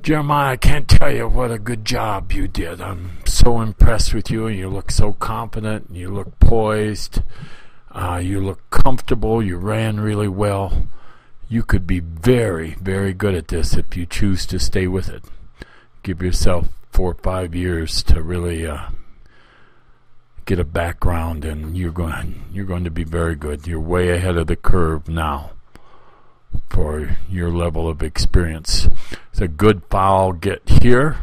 Jeremiah, I can't tell you what a good job you did. I'm so impressed with you. You look so confident. You look poised. You look comfortable. You ran really well. You could be very, very good at this if you choose to stay with it. Give yourself 4 or 5 years to really get a background, and you're going to be very good. You're way ahead of the curve now for your level of experience. It's a good foul get here.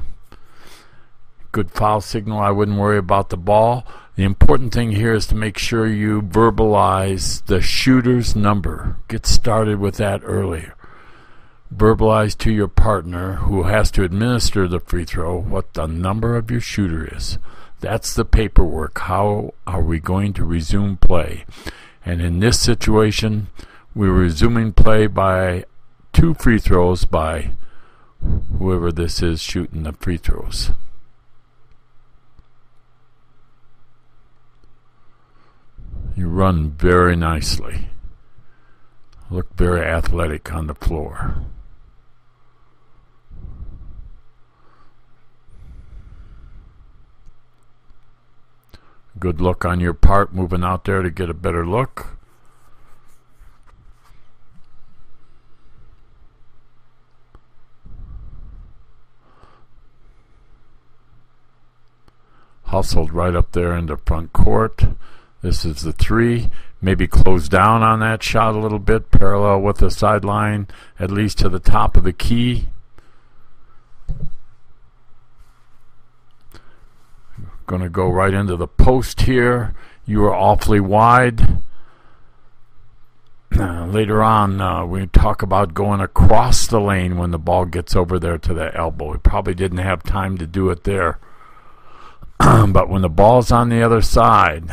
Good foul signal. I wouldn't worry about the ball. The important thing here is to make sure you verbalize the shooter's number. Get started with that earlier. Verbalize to your partner, who has to administer the free throw, what the number of your shooter is. That's the paperwork. How are we going to resume play? And in this situation, we're resuming play by 2 free throws by whoever this is shooting the free throws. You run very nicely. Look very athletic on the floor. Good look on your part, moving out there to get a better look. Hustled right up there in the front court. This is the 3. Maybe close down on that shot a little bit, parallel with the sideline, at least to the top of the key. Going to go right into the post here. You are awfully wide. Later on, we talk about going across the lane when the ball gets over there to the elbow. We probably didn't have time to do it there. But when the ball's on the other side,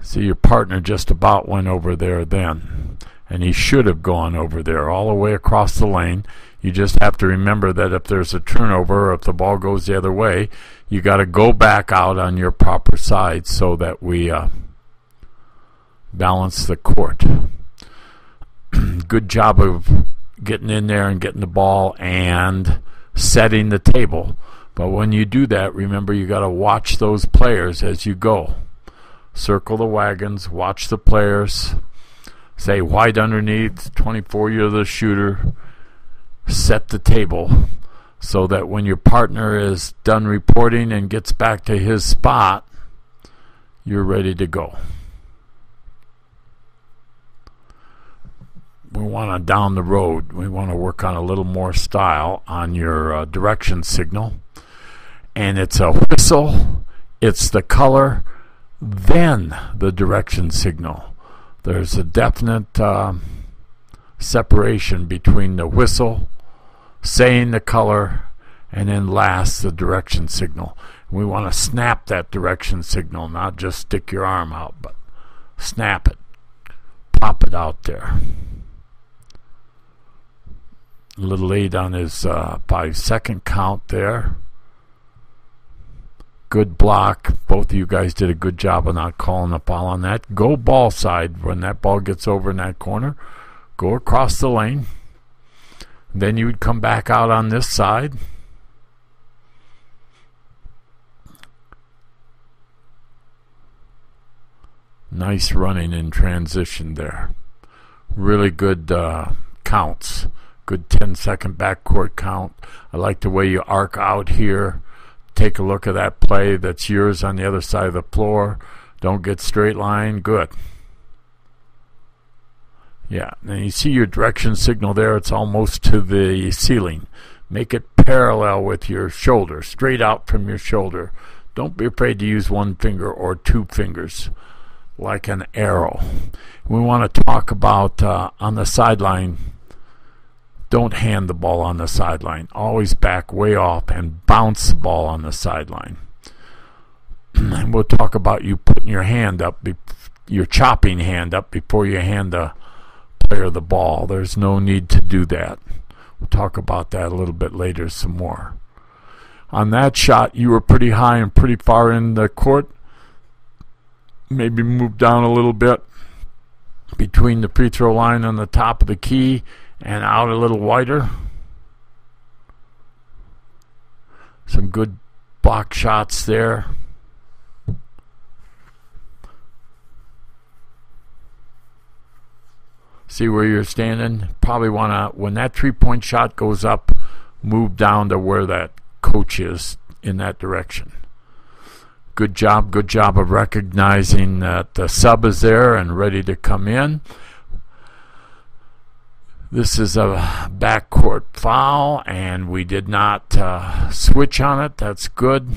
see, your partner just about went over there then. And he should have gone over there all the way across the lane. You just have to remember that if there's a turnover, or if the ball goes the other way, you got to go back out on your proper side so that we balance the court. Good job of getting in there and getting the ball and setting the table. But when you do that, remember you got to watch those players as you go. Circle the wagons, watch the players. Say white underneath, 24, you're the shooter. Set the table so that when your partner is done reporting and gets back to his spot, you're ready to go. We want to down the road. We want to work on a little more style on your direction signal. And it's a whistle, it's the color, then the direction signal. There's a definite separation between the whistle, saying the color, and then last the direction signal. We want to snap that direction signal, not just stick your arm out, but snap it, pop it out there. A little late on his 5-second count there. Good block. Both of you guys did a good job of not calling a foul on that. Go ball side when that ball gets over in that corner. Go across the lane. Then you would come back out on this side. Nice running in transition there. Really good counts. Good 10-second backcourt count. I like the way you arc out here. Take a look at that play that's yours on the other side of the floor. Don't get straight line. Good. Yeah, and you see your direction signal there. It's almost to the ceiling. Make it parallel with your shoulder, straight out from your shoulder. Don't be afraid to use 1 finger or 2 fingers like an arrow. We want to talk about on the sideline. Don't hand the ball on the sideline. Always back way off and bounce the ball on the sideline. And we'll talk about you putting your hand up, your chopping hand up before you hand the player the ball. There's no need to do that. We'll talk about that a little bit later some more. On that shot, you were pretty high and pretty far in the court. Maybe move down a little bit between the free throw line on the top of the key and out a little wider. Some good block shots there. See where you're standing? Probably want to, when that 3-point shot goes up, move down to where that coach is in that direction. Good job of recognizing that the sub is there and ready to come in. This is a backcourt foul, and we did not switch on it. That's good.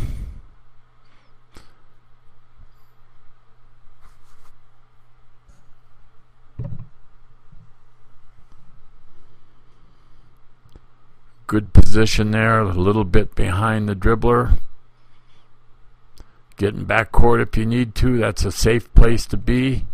Good position there, a little bit behind the dribbler. Getting backcourt if you need to. That's a safe place to be.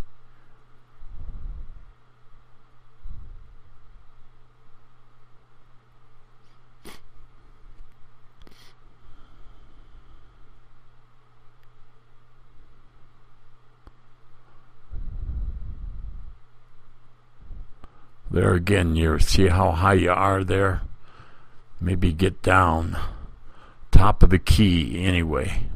There again, you see how high you are there. Maybe get down. Top of the key anyway.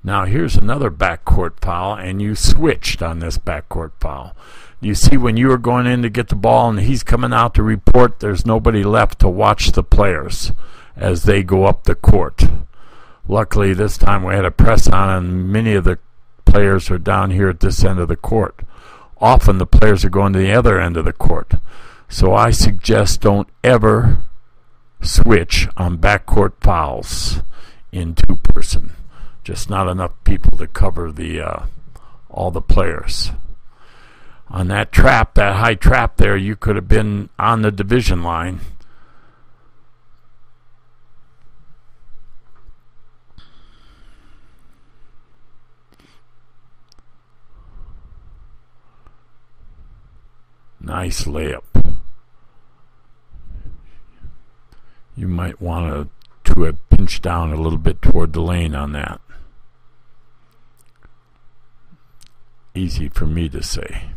Now here's another backcourt foul, and you switched on this backcourt foul. You see when you were going in to get the ball and he's coming out to report, there's nobody left to watch the players as they go up the court. Luckily this time we had a press on, and many of the players are down here at this end of the court. Often the players are going to the other end of the court. So I suggest don't ever switch on backcourt fouls in two-person. Just not enough people to cover the all the players. On that trap, that high trap there, you could have been on the division line. Nice layup. You might want to have pinched down a little bit toward the lane on that. Easy for me to say.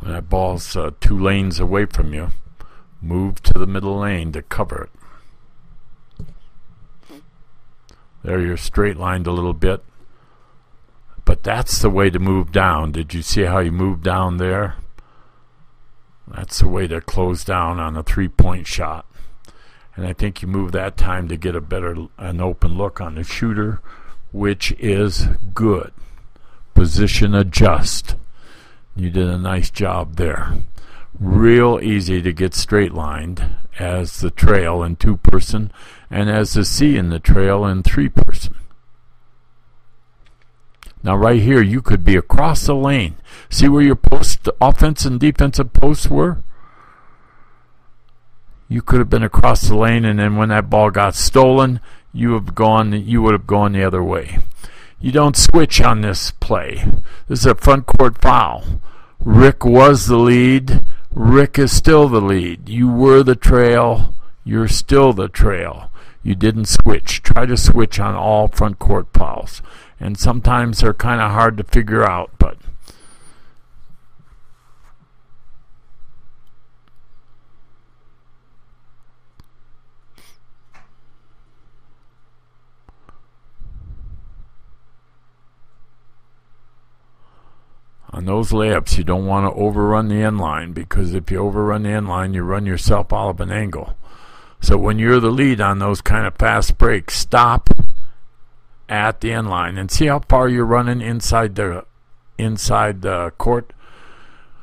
When that ball's 2 lanes away from you, move to the middle lane to cover it. There you're straight lined a little bit, but that's the way to move down. Did you see how you moved down there? That's the way to close down on a 3-point shot. And I think you move that time to get an open look on the shooter, which is good. Position adjust. You did a nice job there. Real easy to get straight lined as the trail in 2-person and as the C in the trail in 3-person. Now right here you could be across the lane. See where your post, offense and defensive posts were? You could have been across the lane, and then when that ball got stolen, you would have gone the other way. You don't switch on this play. This is a front court foul. Rick was the lead. Rick is still the lead. You were the trail. You're still the trail. You didn't switch. Try to switch on all front court fouls. And sometimes they're kind of hard to figure out, but on those layups, you don't want to overrun the end line, because if you overrun the end line, you run yourself out of an angle. So when you're the lead on those kind of fast breaks, stop at the end line and see how far you're running inside the court.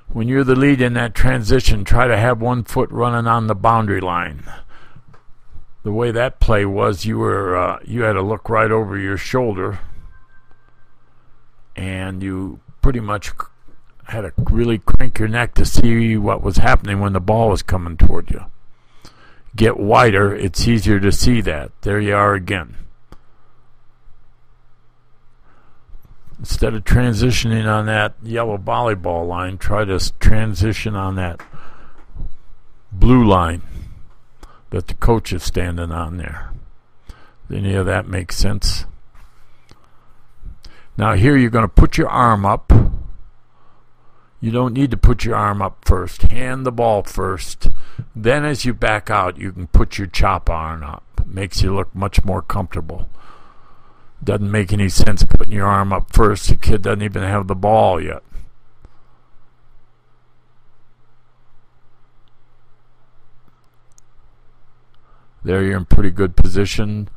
When you're the lead in that transition, try to have 1 foot running on the boundary line. The way that play was, you had to look right over your shoulder, and you pretty much had to really crank your neck to see what was happening when the ball was coming toward you. get wider, it's easier to see that. There you are again. Instead of transitioning on that yellow volleyball line, try to transition on that blue line that the coach is standing on there. Any of that makes sense? Now here you're going to put your arm up. You don't need to put your arm up first. Hand the ball first. Then as you back out, you can put your chop arm up. It makes you look much more comfortable. Doesn't make any sense putting your arm up first. The kid doesn't even have the ball yet. There you're in pretty good position.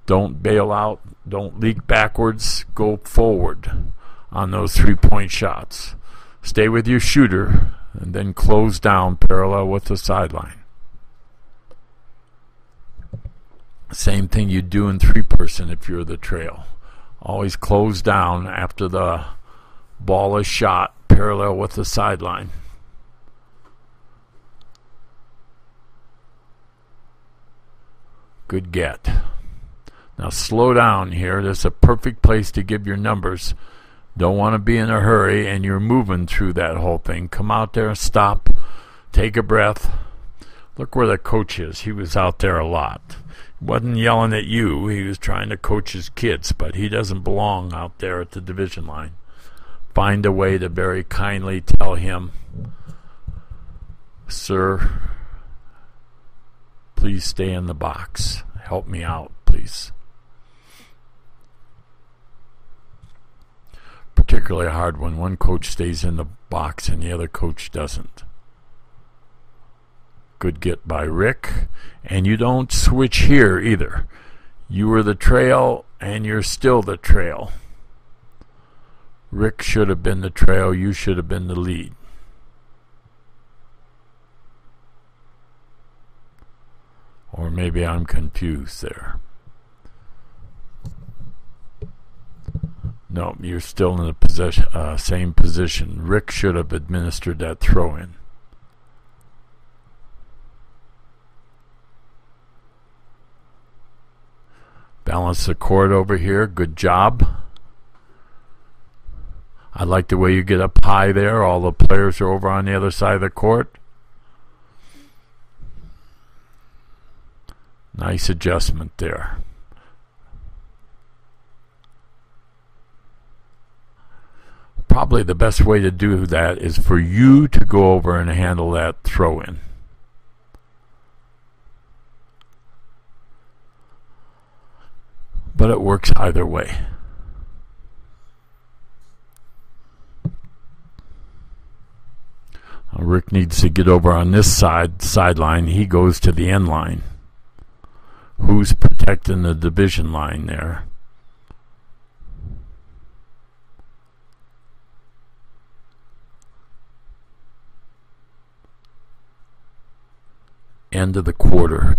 Don't bail out. Don't leak backwards. Go forward on those 3-point shots. Stay with your shooter and then close down parallel with the sideline. Same thing you do in 3-person if you're the trail. Always close down after the ball is shot parallel with the sideline. Good get. Now slow down here. This is a perfect place to give your numbers. Don't want to be in a hurry and you're moving through that whole thing. Come out there, stop, take a breath. Look where the coach is. He was out there a lot. He wasn't yelling at you. He was trying to coach his kids, but he doesn't belong out there at the division line. Find a way to very kindly tell him, "Sir, please stay in the box. Help me out, please." Particularly hard when one coach stays in the box and the other coach doesn't. Good get by Rick. And you don't switch here either. You were the trail and you're still the trail. Rick should have been the trail. You should have been the lead. Or maybe I'm confused there. No, you're still in the same position. Rick should have administered that throw-in. Balance the court over here. Good job. I like the way you get up high there. All the players are over on the other side of the court. Nice adjustment there. Probably the best way to do that is for you to go over and handle that throw-in. But it works either way. Rick needs to get over on this sideline. He goes to the end line. Who's protecting the division line there? End of the quarter.